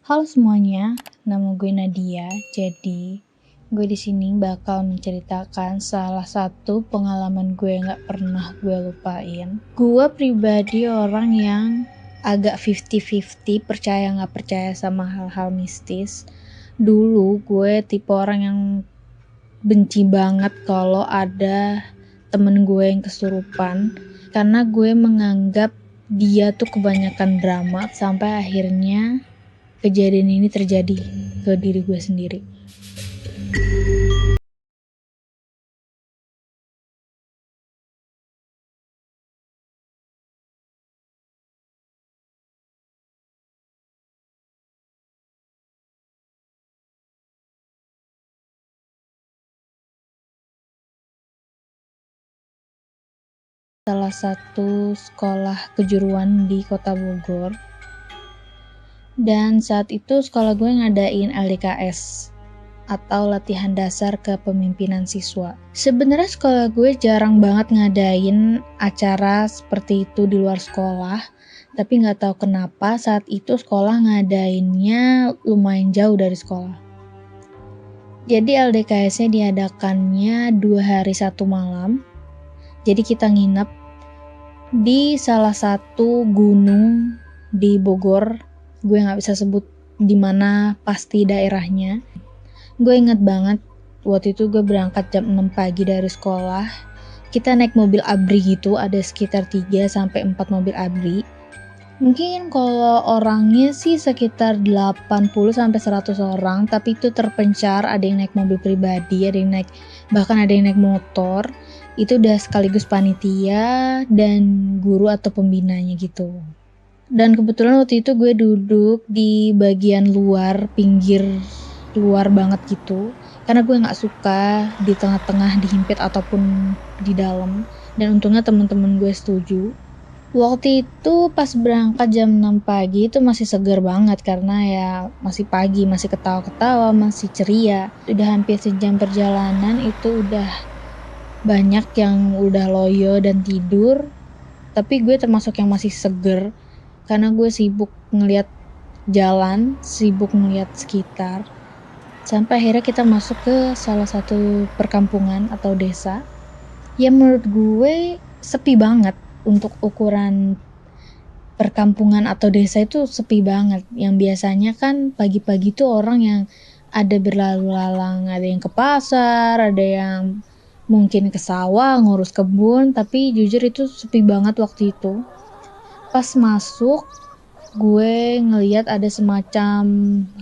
Halo semuanya, nama gue Nadia. Jadi, gue di sini bakal menceritakan salah satu pengalaman gue yang gak pernah gue lupain. Gue pribadi orang yang agak 50-50, percaya gak percaya sama hal-hal mistis. Dulu gue tipe orang yang benci banget kalau ada temen gue yang kesurupan, karena gue menganggap dia tuh kebanyakan drama sampai akhirnya kejadian ini terjadi ke diri gue sendiri. Salah satu sekolah kejuruan di kota Bogor, dan saat itu sekolah gue ngadain LDKS atau latihan dasar kepemimpinan siswa. Sebenarnya sekolah gue jarang banget ngadain acara seperti itu di luar sekolah, tapi nggak tahu kenapa saat itu sekolah ngadainnya lumayan jauh dari sekolah. Jadi LDKS-nya diadakannya 2 hari 1 malam. Jadi kita nginep di salah satu gunung di Bogor. Gue nggak bisa sebut di mana pasti daerahnya. Gue inget banget waktu itu gue berangkat jam 6 pagi dari sekolah. Kita naik mobil ABRI gitu, ada sekitar 3-4 mobil ABRI. Mungkin kalau orangnya sih sekitar 80-100 orang, tapi itu terpencar, ada yang naik mobil pribadi, bahkan ada yang naik motor. Itu udah sekaligus panitia dan guru atau pembinanya gitu. Dan kebetulan waktu itu gue duduk di bagian luar, pinggir luar banget gitu, karena gue nggak suka di tengah-tengah dihimpit ataupun di dalam. Dan untungnya teman-teman gue setuju. Waktu itu pas berangkat jam 6 pagi itu masih segar banget, karena ya masih pagi, masih ketawa-ketawa, masih ceria. Udah hampir sejam perjalanan itu udah banyak yang udah loyo dan tidur, tapi gue termasuk yang masih seger karena gue sibuk ngeliat jalan, sibuk ngeliat sekitar. Sampai akhirnya kita masuk ke salah satu perkampungan atau desa yang menurut gue sepi banget. Untuk ukuran perkampungan atau desa itu sepi banget. Yang biasanya kan pagi-pagi tuh orang yang ada berlalu lalang, ada yang ke pasar, ada yang mungkin ke sawah ngurus kebun, tapi jujur itu sepi banget waktu itu. Pas masuk, gue ngeliat ada semacam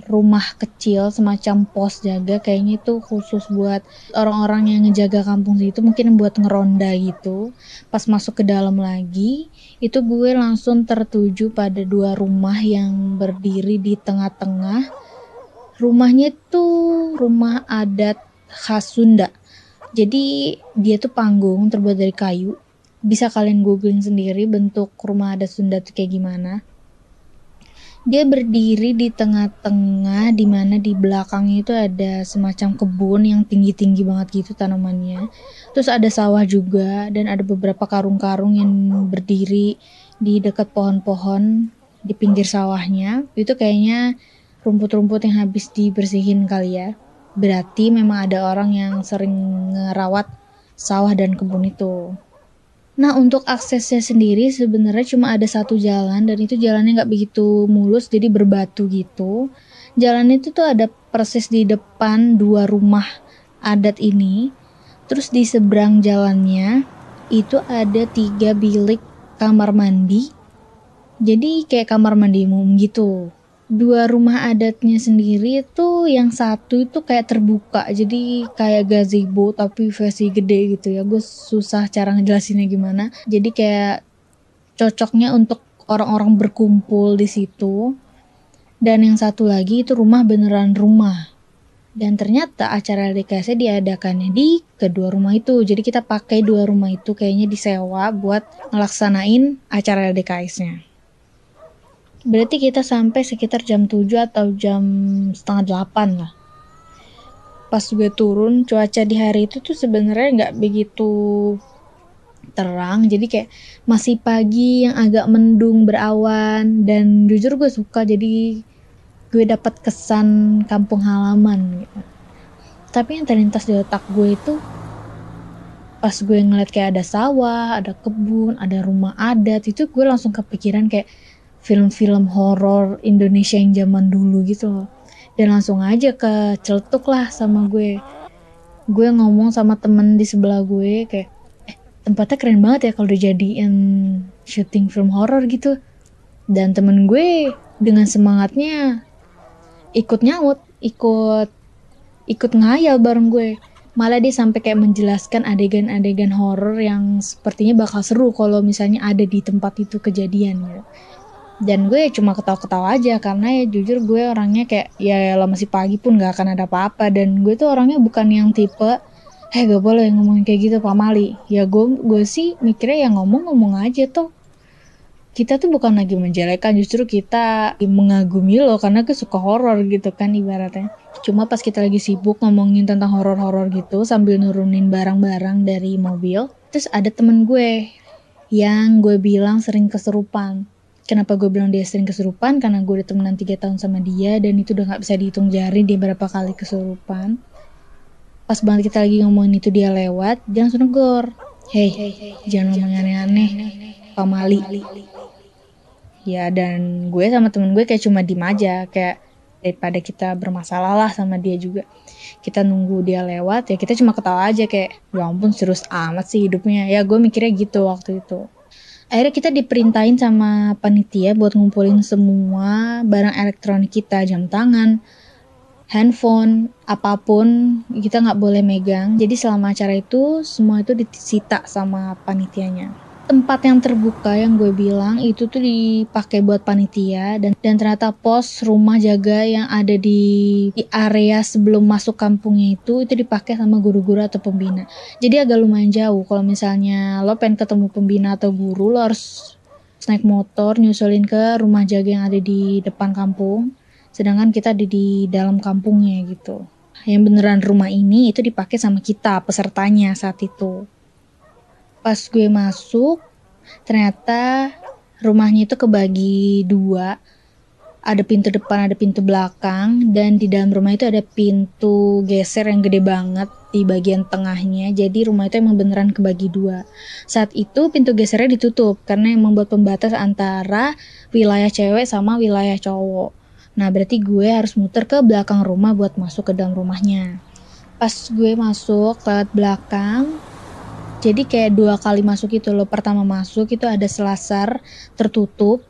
rumah kecil, semacam pos jaga, kayaknya itu khusus buat orang-orang yang ngejaga kampung situ, mungkin buat ngeronda gitu. Pas masuk ke dalam lagi, itu gue langsung tertuju pada 2 rumah yang berdiri di tengah-tengah. Rumahnya tuh rumah adat khas Sunda. Jadi dia tuh panggung terbuat dari kayu. Bisa kalian googling sendiri bentuk rumah adat Sunda tuh kayak gimana. Dia berdiri di tengah-tengah, di mana di belakangnya itu ada semacam kebun yang tinggi-tinggi banget gitu tanamannya. Terus ada sawah juga, dan ada beberapa karung-karung yang berdiri di dekat pohon-pohon di pinggir sawahnya. Itu kayaknya rumput-rumput yang habis dibersihin kali ya. Berarti memang ada orang yang sering ngerawat sawah dan kebun itu. Nah, untuk aksesnya sendiri sebenarnya cuma ada satu jalan, dan itu jalannya nggak begitu mulus, jadi berbatu gitu. Jalan itu tuh ada persis di depan 2 rumah adat ini. Terus di seberang jalannya itu ada 3 bilik kamar mandi. Jadi kayak kamar mandi umum gitu. 2 rumah adatnya sendiri tuh yang satu itu kayak terbuka, jadi kayak gazebo tapi versi gede gitu ya. Gue susah cara ngejelasinnya gimana. Jadi kayak cocoknya untuk orang-orang berkumpul di situ. Dan yang satu lagi itu rumah beneran rumah. Dan ternyata acara LDKS diadakannya di kedua rumah itu. Jadi kita pakai 2 rumah itu kayaknya disewa buat ngelaksanain acara LDKS-nya. Berarti kita sampai sekitar jam 7 atau jam setengah 8 lah. Pas gue turun, cuaca di hari itu tuh sebenarnya nggak begitu terang, jadi kayak masih pagi yang agak mendung berawan. Dan jujur gue suka, jadi gue dapat kesan kampung halaman gitu. Tapi yang terlintas di otak gue itu pas gue ngeliat kayak ada sawah, ada kebun, ada rumah adat, itu gue langsung kepikiran kayak film-film horor Indonesia yang zaman dulu gitu loh. Dan langsung aja keceletuk lah sama gue. Gue ngomong sama temen di sebelah gue kayak, tempatnya keren banget ya kalau dijadiin syuting film horor gitu. Dan temen gue dengan semangatnya ikut nyaut, ikut ngayal bareng gue. Malah dia sampai kayak menjelaskan adegan-adegan horor yang sepertinya bakal seru kalau misalnya ada di tempat itu kejadian gitu. Dan gue cuma ketawa-ketawa aja karena ya jujur gue orangnya kayak ya lah masih pagi pun gak akan ada apa-apa. Dan gue tuh orangnya bukan yang tipe gak boleh ngomongin kayak gitu Pak Mali. Ya gue sih mikirnya ya ngomong-ngomong aja tuh. Kita tuh bukan lagi menjelekan, justru kita mengagumi loh karena gue suka horor gitu kan ibaratnya. Cuma pas kita lagi sibuk ngomongin tentang horor-horor gitu sambil nurunin barang-barang dari mobil, terus ada temen gue yang gue bilang sering kesurupan. Kenapa gue bilang dia sering kesurupan? Karena gue udah temenan 3 tahun sama dia dan itu udah gak bisa dihitung jari dia berapa kali kesurupan. Pas banget kita lagi ngomongin itu dia lewat, dia langsung negor. Hey, jangan ngomong aneh-aneh, Pak Mali. Ya dan gue sama temen gue kayak cuma diem aja, kayak daripada kita bermasalah lah sama dia juga. Kita nunggu dia lewat, ya kita cuma ketawa aja kayak, ya ampun serius amat sih hidupnya. Ya gue mikirnya gitu waktu itu. Akhirnya kita diperintahin sama panitia buat ngumpulin semua barang elektronik kita, jam tangan, handphone, apapun kita nggak boleh megang. Jadi selama acara itu semua itu disita sama panitianya. Tempat yang terbuka yang gue bilang itu tuh dipakai buat panitia dan ternyata pos rumah jaga yang ada di area sebelum masuk kampungnya itu dipakai sama guru-guru atau pembina. Jadi agak lumayan jauh. Kalau misalnya lo pengen ketemu pembina atau guru, lo harus naik motor nyusulin ke rumah jaga yang ada di depan kampung. Sedangkan kita ada di dalam kampungnya gitu. Yang beneran rumah ini itu dipakai sama kita pesertanya saat itu. Pas gue masuk, ternyata rumahnya itu kebagi 2. Ada pintu depan, ada pintu belakang, dan di dalam rumah itu ada pintu geser yang gede banget di bagian tengahnya. Jadi rumah itu emang beneran kebagi 2. Saat itu pintu gesernya ditutup karena emang buat pembatas antara wilayah cewek sama wilayah cowok. Nah berarti gue harus muter ke belakang rumah buat masuk ke dalam rumahnya. Pas gue masuk lewat belakang, jadi kayak 2 kali masuk itu loh. Pertama masuk itu ada selasar tertutup.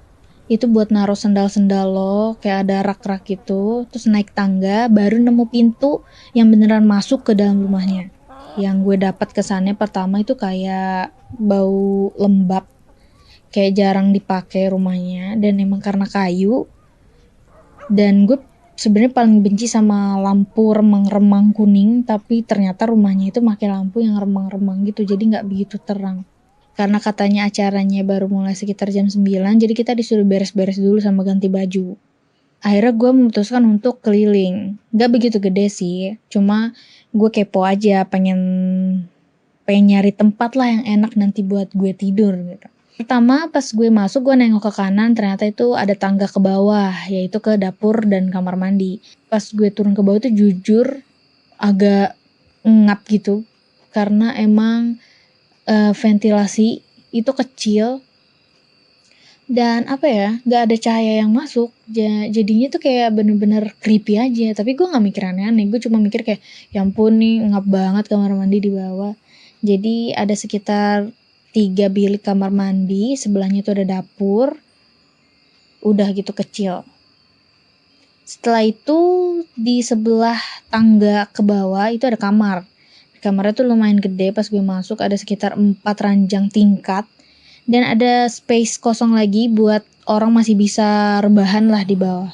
Itu buat naruh sendal-sendal lo, kayak ada rak-rak gitu. Terus naik tangga, baru nemu pintu yang beneran masuk ke dalam rumahnya. Yang gue dapat kesannya pertama itu kayak bau lembab. Kayak jarang dipakai rumahnya dan emang karena kayu. Dan gue sebenarnya paling benci sama lampu remang-remang kuning, tapi ternyata rumahnya itu pakai lampu yang remang-remang gitu, jadi nggak begitu terang. Karena katanya acaranya baru mulai sekitar jam 9, jadi kita disuruh beres-beres dulu sama ganti baju. Akhirnya gue memutuskan untuk keliling. Nggak begitu gede sih, cuma gue kepo aja, pengen nyari tempat lah yang enak nanti buat gue tidur gitu. Pertama pas gue masuk gue nengok ke kanan, ternyata itu ada tangga ke bawah, yaitu ke dapur dan kamar mandi. Pas gue turun ke bawah tuh jujur agak ngap gitu karena emang ventilasi itu kecil dan apa ya, nggak ada cahaya yang masuk. Jadinya tuh kayak bener-bener creepy aja. Tapi gue nggak mikir aneh-aneh, gue cuma mikir kayak ya ampun nih ngap banget kamar mandi di bawah. Jadi ada sekitar 3 bilik kamar mandi, sebelahnya itu ada dapur, udah gitu kecil. Setelah itu di sebelah tangga ke bawah itu ada kamar. Kamarnya tuh lumayan gede, pas gue masuk ada sekitar 4 ranjang tingkat. Dan ada space kosong lagi buat orang masih bisa rebahan lah di bawah.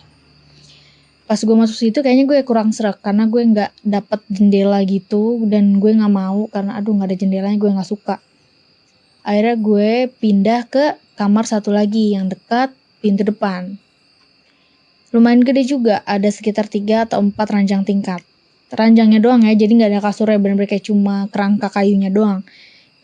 Pas gue masuk situ kayaknya gue kurang serak karena gue gak dapet jendela gitu. Dan gue gak mau karena aduh gak ada jendelanya, gue gak suka. Akhirnya gue pindah ke kamar satu lagi yang dekat pintu depan. Lumayan gede juga, ada sekitar 3 atau 4 ranjang tingkat. Ranjangnya doang ya, jadi gak ada kasurnya, bener-bener kayak cuma kerangka kayunya doang.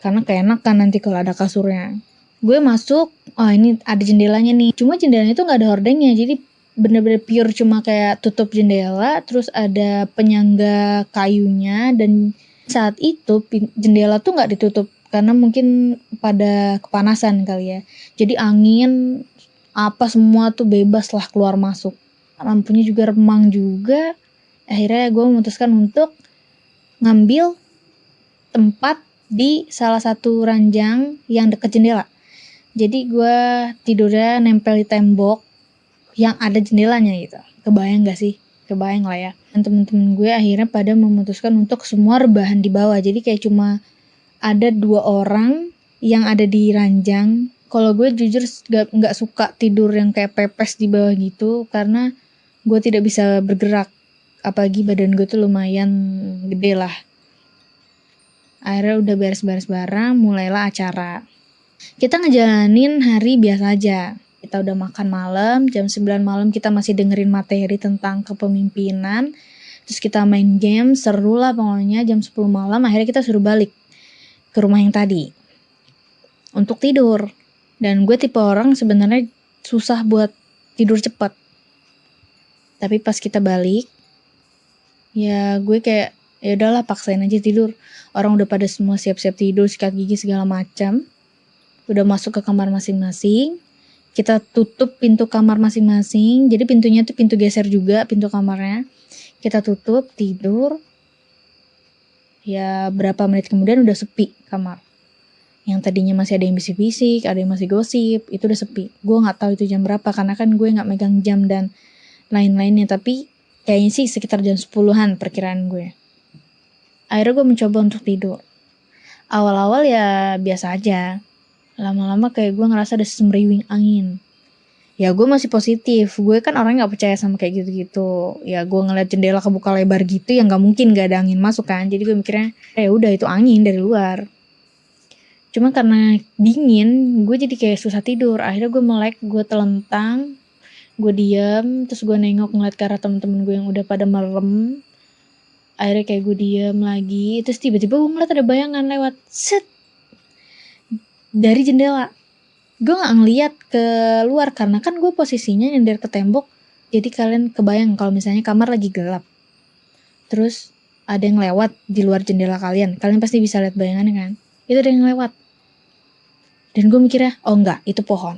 Karena keenakan nanti kalau ada kasurnya. Gue masuk, ini ada jendelanya nih. Cuma jendelanya itu gak ada hordengnya, jadi bener-bener pure cuma kayak tutup jendela, terus ada penyangga kayunya, dan saat itu jendela tuh nggak ditutup karena mungkin pada kepanasan kali ya. Jadi angin apa semua tuh bebas lah keluar masuk. Lampunya juga remang juga. Akhirnya gue memutuskan untuk ngambil tempat di salah satu ranjang yang deket jendela. Jadi gue tidurnya nempel di tembok yang ada jendelanya gitu. Kebayang gak sih? Kebayang lah ya. Dan temen-temen gue akhirnya pada memutuskan untuk semua rebahan di bawah. Jadi kayak cuma ada 2 orang yang ada di ranjang. Kalau gue jujur gak suka tidur yang kayak pepes di bawah gitu, karena gue tidak bisa bergerak. Apalagi badan gue tuh lumayan gede lah. Akhirnya udah beres-beres barang, mulailah acara. Kita ngejalanin hari biasa aja. Kita udah makan malam, jam 9 malam kita masih dengerin materi tentang kepemimpinan. Terus kita main game, seru lah pokoknya. Jam 10 malam akhirnya kita suruh balik ke rumah yang tadi untuk tidur. Dan gue tipe orang sebenarnya susah buat tidur cepat. Tapi pas kita balik, ya gue kayak ya udahlah paksain aja tidur. Orang udah pada semua siap-siap tidur, sikat gigi segala macam. Udah masuk ke kamar masing-masing. Kita tutup pintu kamar masing-masing. Jadi pintunya tuh pintu geser juga, pintu kamarnya. Kita tutup, tidur. Ya berapa menit kemudian udah sepi kamar. Yang tadinya masih ada yang bisik-bisik, ada yang masih gosip, itu udah sepi. Gue gak tahu itu jam berapa, karena kan gue gak megang jam dan lain-lainnya. Tapi kayaknya sih sekitar jam 10-an perkiraan gue. Akhirnya gue mencoba untuk tidur. Awal-awal ya biasa aja. Lama-lama kayak gue ngerasa ada semriwing angin. Ya gue masih positif. Gue kan orangnya gak percaya sama kayak gitu-gitu. Ya gue ngeliat jendela kebuka lebar gitu, ya gak mungkin gak ada angin masuk kan. Jadi gue mikirnya udah itu angin dari luar. Cuma karena dingin, gue jadi kayak susah tidur. Akhirnya gue melek, gue telentang, gue diam, terus gue nengok ngeliat ke arah temen-temen gue yang udah pada merem. Akhirnya kayak gue diam lagi, terus tiba-tiba gue ngeliat ada bayangan lewat set dari jendela. Gue gak ngeliat ke luar karena kan gue posisinya nyender ke tembok. Jadi kalian kebayang kalau misalnya kamar lagi gelap, terus ada yang lewat di luar jendela kalian pasti bisa lihat bayangannya kan. Itu ada yang lewat. Dan gue mikirnya, oh enggak, itu pohon.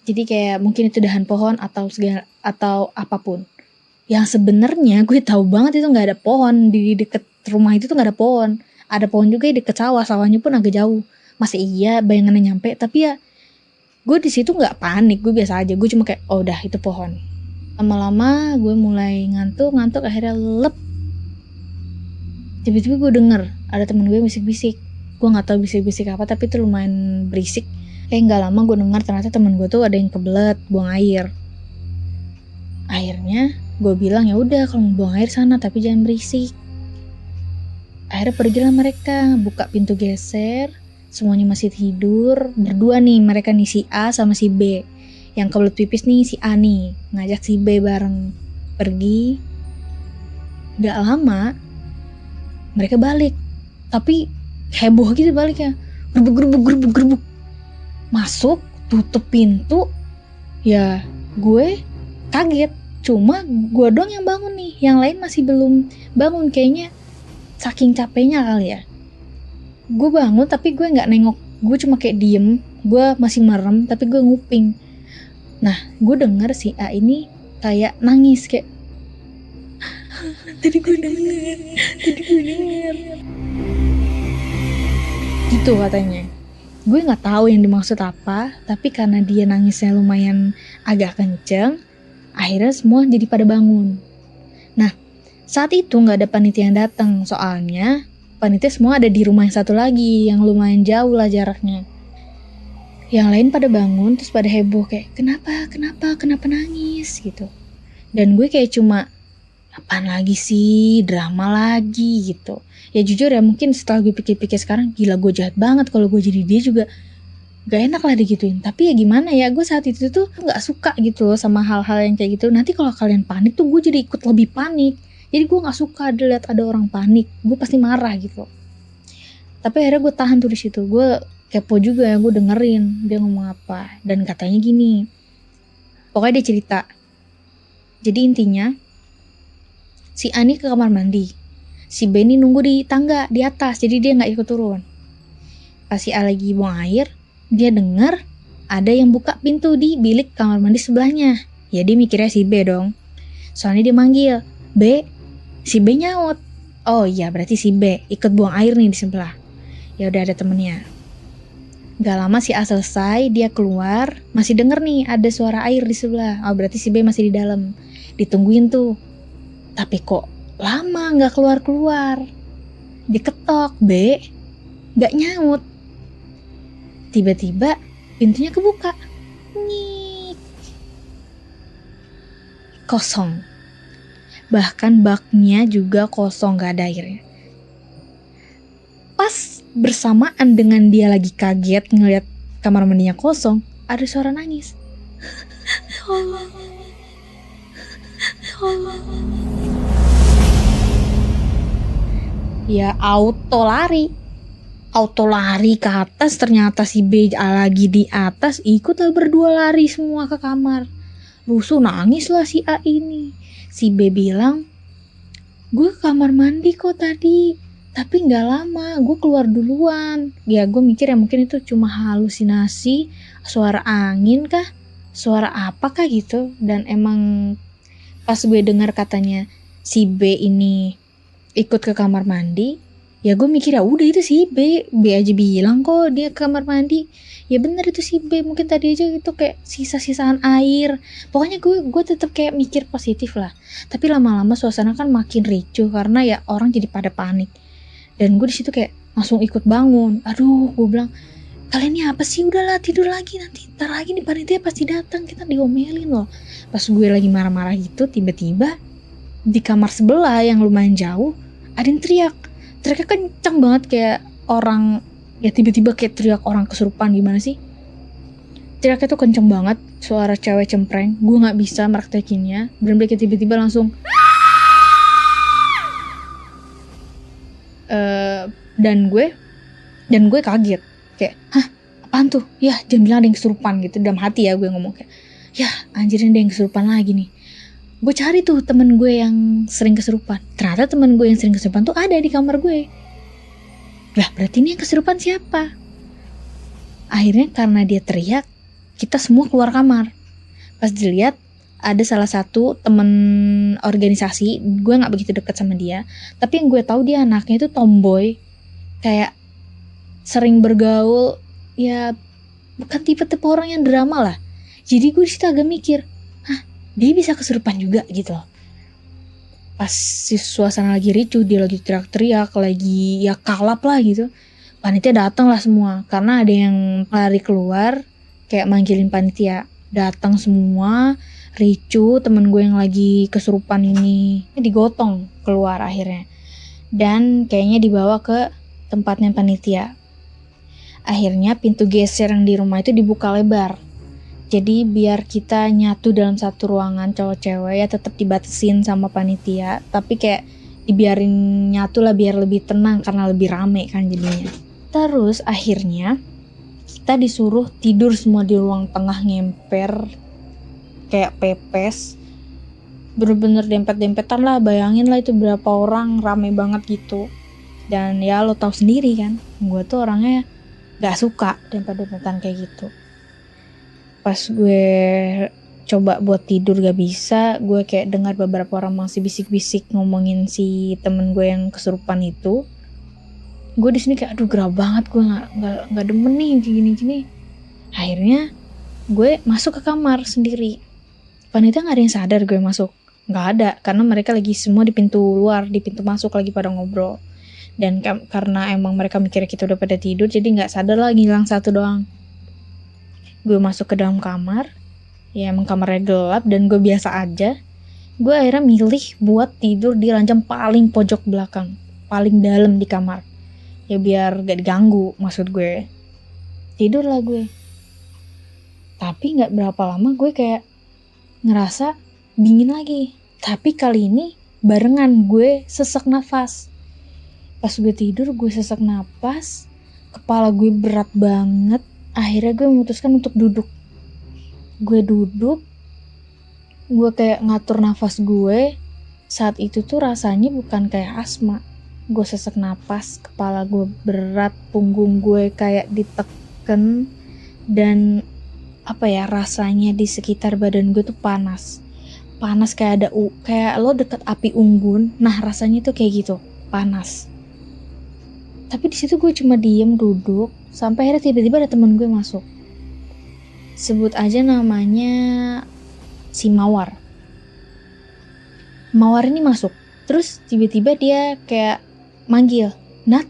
Jadi kayak mungkin itu dahan pohon atau apapun. Yang sebenarnya gue tahu banget itu nggak ada pohon di deket rumah itu tuh nggak ada pohon. Ada pohon juga di deket sawah, sawahnya pun agak jauh. Masih iya bayangannya nyampe, tapi ya gue di situ nggak panik, gue biasa aja. Gue cuma kayak, oh udah itu pohon. Lama-lama gue mulai ngantuk akhirnya lep. Tiba-tiba gue denger ada temen gue bisik-bisik. Gue nggak tahu bisik-bisik apa, tapi itu lumayan berisik. Nggak lama gue dengar ternyata temen gue tuh ada yang kebelet buang air. Akhirnya gue bilang ya udah kalau mau buang air sana tapi jangan berisik. Akhirnya pergilah mereka, buka pintu geser, semuanya masih tidur. Berdua nih mereka nih, si A sama si B. Yang kebelet pipis nih si A nih, ngajak si B bareng pergi. Gak lama mereka balik, tapi heboh gitu baliknya, gerbuk. Masuk, tutup pintu, ya gue kaget. Cuma gue doang yang bangun nih, yang lain masih belum bangun. Kayaknya saking capeknya kali ya. Gue bangun tapi gue gak nengok, gue cuma kayak diem. Gue masih merem tapi gue nguping. Nah gue denger si A ini kayak nangis, kayak tadi gue denger gitu katanya. Gue gak tahu yang dimaksud apa, tapi karena dia nangisnya lumayan agak kenceng, akhirnya semua jadi pada bangun. Nah, saat itu gak ada panitia yang datang, soalnya panitia semua ada di rumah yang satu lagi, yang lumayan jauh lah jaraknya. Yang lain pada bangun, terus pada heboh kayak, kenapa nangis gitu. Dan gue kayak cuma, apaan lagi sih, drama lagi gitu. Ya jujur ya, mungkin setelah gue pikir-pikir sekarang, gila gue jahat banget kalau gue jadi dia juga gak enak lah digituin. Tapi ya gimana ya, gue saat itu tuh gak suka gitu loh sama hal-hal yang kayak gitu. Nanti kalau kalian panik tuh gue jadi ikut lebih panik. Jadi gue gak suka lihat ada orang panik, gue pasti marah gitu. Tapi akhirnya gue tahan tuh di situ. Gue kepo juga ya, gue dengerin dia ngomong apa. Dan katanya gini, Pokoknya dia cerita. Jadi intinya si A nih ke kamar mandi, si B nih nunggu di tangga di atas, jadi dia gak ikut turun. Pas si A lagi buang air, dia dengar ada yang buka pintu di bilik kamar mandi sebelahnya. Ya dia mikirnya si B dong, soalnya dia manggil B, si B nyaut. Oh iya, berarti si B ikut buang air nih di sebelah. Ya udah, ada temennya. Gak lama si A selesai, dia keluar, masih denger nih ada suara air di sebelah. Oh berarti si B masih di dalam. Ditungguin tuh. Tapi kok lama gak keluar-keluar. Diketok, B gak nyaut. Tiba-tiba pintunya kebuka. Nyik. Kosong. Bahkan baknya juga kosong, gak ada airnya. Pas bersamaan dengan dia lagi kaget ngeliat kamar mandinya kosong, ada suara nangis. Ya auto lari ke atas. Ternyata si B lagi di atas, ikutlah berdua lari semua ke kamar. Rusuh nangis lah si A ini. Si B bilang, gue ke kamar mandi kok tadi, tapi gak lama, gue keluar duluan. Ya gue mikir ya mungkin itu cuma halusinasi, suara angin kah, suara apa kah gitu. Dan emang pas gue dengar katanya si B ini ikut ke kamar mandi, ya gue mikir ya udah itu si B aja bilang kok dia ke kamar mandi. Ya bener itu si B, mungkin tadi aja itu kayak sisa-sisaan air. Pokoknya gue tetap kayak mikir positif lah. Tapi lama-lama suasana kan makin ricuh karena ya orang jadi pada panik. Dan gue di situ kayak langsung ikut bangun. Aduh, gue bilang, kalian ini apa sih? Udahlah tidur lagi, nanti ntar lagi nih panitia pasti datang, kita diomelin loh. Pas gue lagi marah-marah gitu, tiba-tiba di kamar sebelah yang lumayan jauh ada yang teriaknya kencang banget kayak orang, ya tiba-tiba kayak teriak orang kesurupan. Gimana sih? Teriaknya tuh kenceng banget, suara cewek cempreng. Gue nggak bisa meraktekinnya, bener-bener kayak tiba-tiba langsung dan gue kaget kayak, hah apaan tuh? Ya jangan bilang ada yang kesurupan gitu. Dalam hati ya gue ngomong kayak, ya anjir ada yang kesurupan lagi nih. Gue cari tuh temen gue yang sering kesurupan. Ternyata temen gue yang sering kesurupan tuh ada di kamar gue. Lah berarti ini yang kesurupan siapa? Akhirnya karena dia teriak, kita semua keluar kamar. Pas dilihat ada salah satu temen organisasi, gue gak begitu dekat sama dia, tapi yang gue tahu dia anaknya itu tomboy, kayak sering bergaul, ya bukan tipe-tipe orang yang drama lah. Jadi gue disitu agak mikir, dia bisa kesurupan juga gitu loh. Pas si suasana lagi ricuh, dia lagi teriak-teriak, lagi ya kalap lah gitu. Panitia datang lah semua, karena ada yang lari keluar, kayak manggilin panitia. Datang semua, ricuh, temen gue yang lagi kesurupan ini digotong keluar akhirnya. Dan kayaknya dibawa ke tempatnya panitia. Akhirnya pintu geser yang di rumah itu dibuka lebar. Jadi biar kita nyatu dalam satu ruangan cowok cewek ya tetap dibatasin sama panitia, tapi kayak dibiarin nyatu lah biar lebih tenang karena lebih rame kan jadinya. Terus akhirnya kita disuruh tidur semua di ruang tengah ngemper kayak pepes. Bener-bener dempet-dempetan lah, bayangin lah itu berapa orang, rame banget gitu. Dan ya lo tau sendiri kan, gue tuh orangnya gak suka dempet-dempetan kayak gitu. Pas gue coba buat tidur gak bisa, gue kayak dengar beberapa orang masih bisik-bisik ngomongin si temen gue yang kesurupan itu. Gue di sini kayak aduh gerah banget, gue nggak demen nih kayak gini-gini. Akhirnya gue masuk ke kamar sendiri. Panitia nggak ada yang sadar gue masuk, nggak ada, karena mereka lagi semua di pintu luar, di pintu masuk lagi pada ngobrol. Dan karena emang mereka mikir kita udah pada tidur, jadi nggak sadar lah ngilang satu doang. Gue masuk ke dalam kamar, ya emang kamarnya gelap dan gue biasa aja. Gue akhirnya milih buat tidur di ranjang paling pojok belakang, paling dalam di kamar. Ya biar gak diganggu, maksud gue. Tidur lah gue. Tapi gak berapa lama gue kayak ngerasa dingin lagi. Tapi kali ini barengan gue sesak nafas. Pas gue tidur gue sesak nafas, kepala gue berat banget. Akhirnya gue memutuskan untuk duduk. Gue duduk, gue kayak ngatur nafas gue. Saat itu tuh rasanya bukan kayak asma. Gue sesak napas, kepala gue berat, punggung gue kayak diteken, dan rasanya di sekitar badan gue tuh panas kayak kayak lo deket api unggun. Nah rasanya tuh kayak gitu, panas. Tapi di situ gue cuma diem duduk sampai akhirnya tiba-tiba ada teman gue masuk. Sebut aja namanya si Mawar. Mawar ini masuk, terus tiba-tiba dia kayak manggil, "Nat,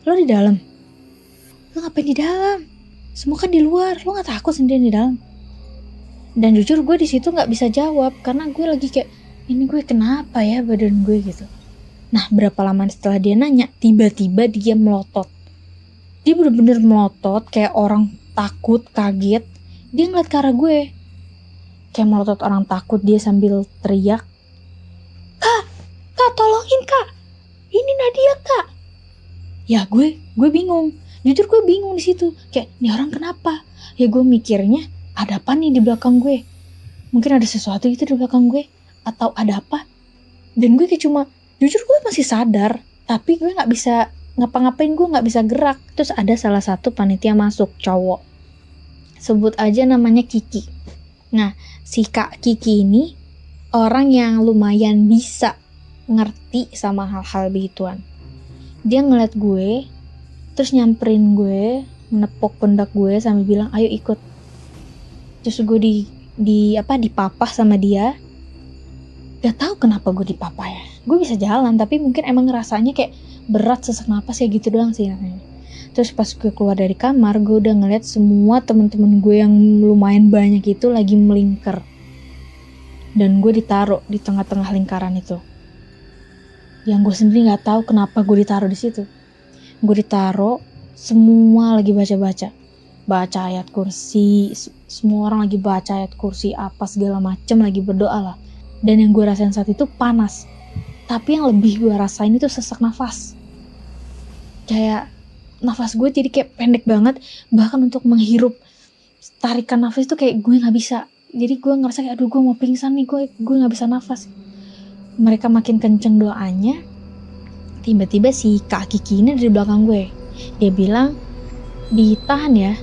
lo di dalam? Lo ngapain di dalam? Semua kan di luar, lo nggak takut sendirian di dalam?" Dan jujur gue di situ nggak bisa jawab karena gue lagi kayak, ini gue kenapa ya badan gue gitu. Nah berapa lama setelah dia nanya, tiba-tiba dia melotot. Dia bener-bener melotot kayak orang takut, kaget. Dia ngeliat ke arah gue, kayak melotot orang takut. Dia sambil teriak, Kak tolongin kak, ini Nadia kak." Ya gue bingung, jujur gue bingung di situ. Kayak, ini orang kenapa? Ya gue mikirnya, ada apa nih di belakang gue? Mungkin ada sesuatu gitu di belakang gue, atau ada apa? Dan gue kayak cuma, jujur gue masih sadar, tapi gue nggak bisa ngapa-ngapain, gue nggak bisa gerak. Terus ada salah satu panitia masuk, cowok. Sebut aja namanya Kiki. Nah, si Kak Kiki ini orang yang lumayan bisa ngerti sama hal-hal begituan. Dia ngeliat gue, terus nyamperin gue, menepuk pundak gue sambil bilang, "Ayo ikut." Terus gue dipapah sama dia. Gak tahu kenapa gue dipapah ya. Gue bisa jalan, tapi mungkin emang rasanya kayak berat, sesak napas ya gitu doang sih namanya. Terus pas gue keluar dari kamar, gue udah ngeliat semua temen-temen gue yang lumayan banyak itu lagi melingkar. Dan gue ditaruh di tengah-tengah lingkaran itu. Yang gue sendiri nggak tahu kenapa gue ditaruh di situ. Gue ditaruh, semua lagi baca ayat kursi, semua orang lagi baca ayat kursi apa segala macem, lagi berdoa lah. Dan yang gue rasain saat itu panas, tapi yang lebih gue rasain itu sesak nafas. Kayak nafas gue jadi kayak pendek banget, bahkan untuk menghirup tarikan nafas itu kayak gue nggak bisa. Jadi gue ngerasa kayak, aduh gue mau pingsan nih, gue nggak bisa nafas. Mereka makin kenceng doanya. Tiba-tiba si Kak Kiki ini dari belakang gue, dia bilang, "Ditahan ya."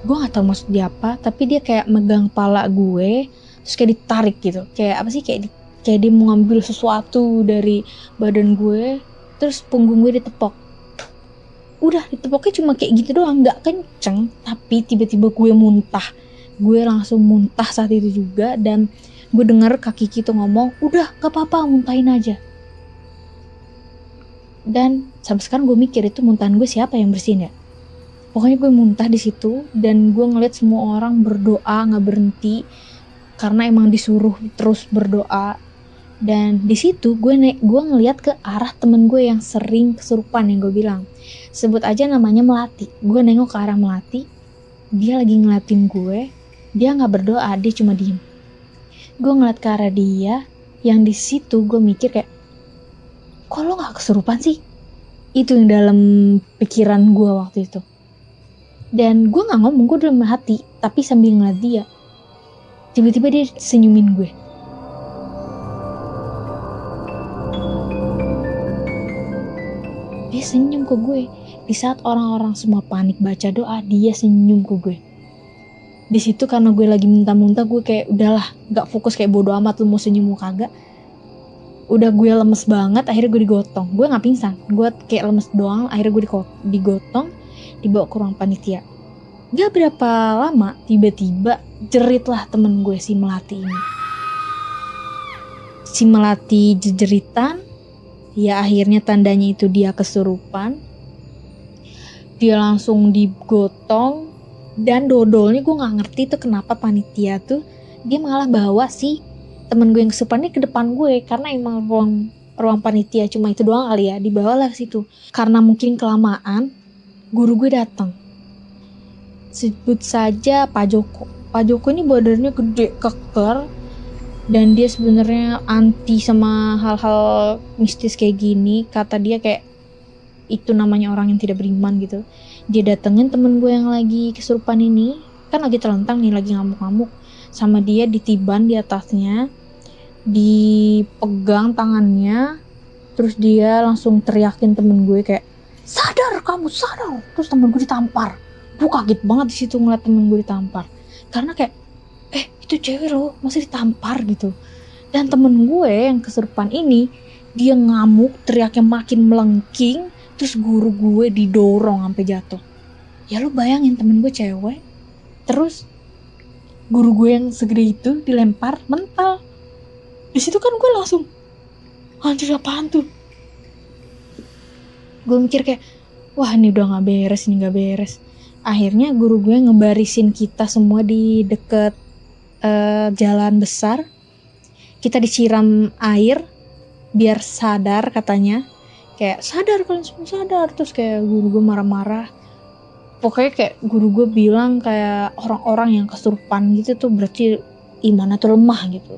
Gue nggak tahu maksud dia apa, tapi dia kayak megang pala gue, terus kayak ditarik gitu, kayak apa sih, kayak dia mau ngambil sesuatu dari badan gue, terus punggung gue ditepok. Udah ditepoknya cuma kayak gitu doang, nggak kenceng, tapi tiba-tiba gue muntah. Gue langsung muntah saat itu juga, dan gue dengar Kak Kiki tuh ngomong, "Udah gak apa-apa, muntahin aja." Dan sampai sekarang gue mikir, itu muntahan gue siapa yang bersihin ya? Pokoknya gue muntah di situ, dan gue ngeliat semua orang berdoa nggak berhenti karena emang disuruh terus berdoa. Dan di situ gue ngeliat ke arah temen gue yang sering kesurupan, yang gue bilang, sebut aja namanya Melati. Gue nengok ke arah Melati, dia lagi ngeliatin gue, dia nggak berdoa, dia cuma diem. Gue ngeliat ke arah dia, yang di situ gue mikir kayak, kok lo nggak kesurupan sih? Itu yang dalam pikiran gue waktu itu. Dan gue nggak ngomong, gue dalam hati, tapi sambil ngeliat dia. Tiba-tiba dia senyumin gue. Dia senyum ke gue. Di saat orang-orang semua panik baca doa, dia senyum ke gue. Di situ karena gue lagi muntah-muntah, gue kayak udahlah, nggak fokus, kayak bodo amat lu mau senyum mau kagak. Udah gue lemes banget, akhirnya gue digotong. Gue nggak pingsan, gue kayak lemes doang. Akhirnya gue digotong, dibawa ke ruang panitia. Gak berapa lama, tiba-tiba jerit lah temen gue, si Melati ini. Si Melati jeritan, ya akhirnya tandanya itu dia kesurupan. Dia langsung digotong, dan dodolnya gue gak ngerti tuh kenapa panitia tuh dia malah bawa si temen gue yang kesurupannya ke depan gue, karena emang ruang panitia cuma itu doang kali ya, dibawalah ke situ. Karena mungkin kelamaan, guru gue datang. Sebut saja Pak Joko. Pak Joko ini badannya gede, keker, dan dia sebenarnya anti sama hal-hal mistis kayak gini. Kata dia kayak itu namanya orang yang tidak beriman gitu. Dia datengin temen gue yang lagi kesurupan ini, kan lagi terlentang nih, lagi ngamuk-ngamuk. sama dia, ditiban di atasnya, dipegang tangannya, terus dia langsung teriakin temen gue kayak, sadar kamu, sadar. Terus temen gue ditampar. Gue kaget banget di situ ngeliat temen gue ditampar, karena kayak itu cewek loh masih ditampar gitu. Dan temen gue yang kesurupan ini, dia ngamuk, teriaknya makin melengking, terus guru gue didorong sampai jatuh. Ya lu bayangin, temen gue cewek, terus guru gue yang segede itu dilempar mental. Di situ kan gue langsung, anjir apaan tuh? Gue mikir kayak, wah ini udah gak beres. Akhirnya guru gue ngebarisin kita semua di deket jalan besar. Kita disiram air biar sadar katanya. Kayak sadar, kalian semua sadar. Terus kayak guru gue marah-marah. Pokoknya kayak guru gue bilang kayak orang-orang yang kesurupan gitu tuh berarti imannya tuh lemah gitu.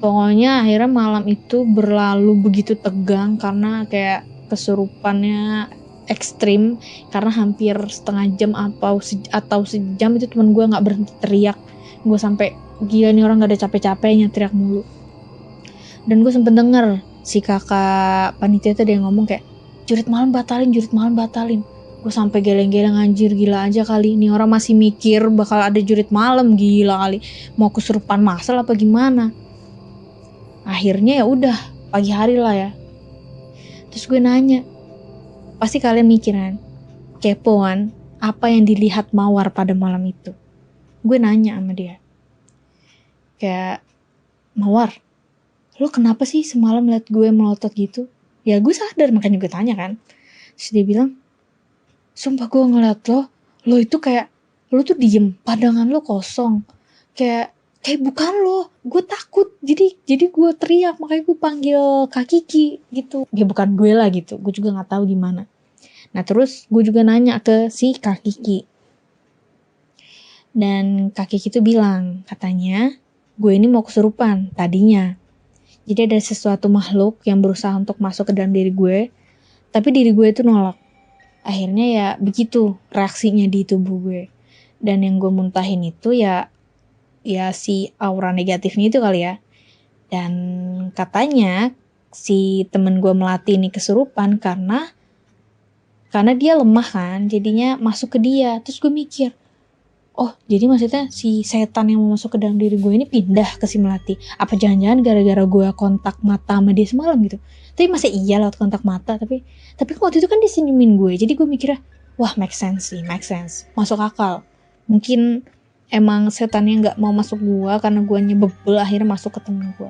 Pokoknya akhirnya malam itu berlalu begitu tegang karena kayak kesurupannya ekstrim, karena hampir setengah jam atau sejam itu teman gue nggak berhenti teriak. Gue sampai gila nih orang gak ada capek-capeknya teriak mulu. Dan gue sempet denger si kakak panitia tuh dia ngomong kayak, jurit malam batalin. Gue sampai geleng-geleng, anjir gila aja kali ini orang masih mikir bakal ada jurit malam, gila kali, mau kesurupan masal apa gimana. Akhirnya ya udah pagi hari lah ya. Terus gue nanya, pasti kalian mikiran, kepoan apa yang dilihat Mawar pada malam itu. Gue nanya sama dia, kayak, Mawar, lo kenapa sih semalam liat gue melotot gitu? Ya gue sadar, makanya gue tanya kan. Terus dia bilang, sumpah gue ngeliat lo itu kayak, lo tuh diem, pandangan lo kosong, kayak bukan lo. Gue takut, jadi gue teriak, makanya gue panggil Kak Kiki gitu. Ya bukan gue lah gitu, gue juga nggak tahu gimana. Nah terus gue juga nanya ke si Kak Kiki. Dan Kak Kiki tuh bilang, katanya gue ini mau kesurupan tadinya. Jadi ada sesuatu makhluk yang berusaha untuk masuk ke dalam diri gue, tapi diri gue itu nolak. Akhirnya ya begitu reaksinya di tubuh gue. Dan yang gue muntahin itu ya si aura negatifnya itu kali ya. Dan katanya si temen gue melatih ini kesurupan karena dia lemah kan, jadinya masuk ke dia. Terus gue mikir, oh jadi maksudnya si setan yang mau masuk ke dalam diri gue ini pindah ke si Melati. Apa jangan-jangan gara-gara gue kontak mata sama dia semalam gitu. Tapi masa iya lewat kontak mata. Tapi waktu itu kan dia senyumin gue. Jadi gue mikirnya, wah make sense. Masuk akal. Mungkin emang setannya gak mau masuk gue karena gue nyebebel, akhirnya masuk ke temen gue.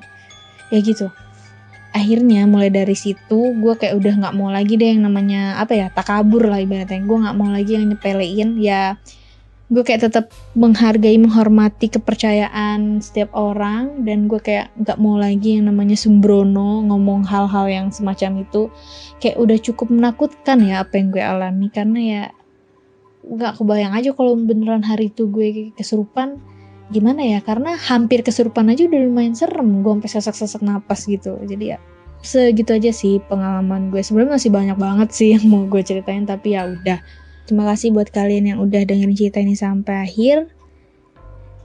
Ya gitu. Akhirnya mulai dari situ gue kayak udah gak mau lagi deh yang namanya takabur lah ibaratnya. Gue gak mau lagi yang nyepelein. Ya gue kayak tetap menghargai, menghormati kepercayaan setiap orang. Dan gue kayak gak mau lagi yang namanya sembrono ngomong hal-hal yang semacam itu. Kayak udah cukup menakutkan ya apa yang gue alami. Karena ya gak kebayang aja kalau beneran hari itu gue kesurupan gimana ya. Karena hampir kesurupan aja udah lumayan serem. Gue sampai sesak-sesak napas gitu. Jadi ya segitu aja sih pengalaman gue. Sebenarnya masih banyak banget sih yang mau gue ceritain, tapi ya udah. Terima kasih buat kalian yang udah dengerin cerita ini sampai akhir.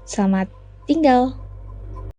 Selamat tinggal.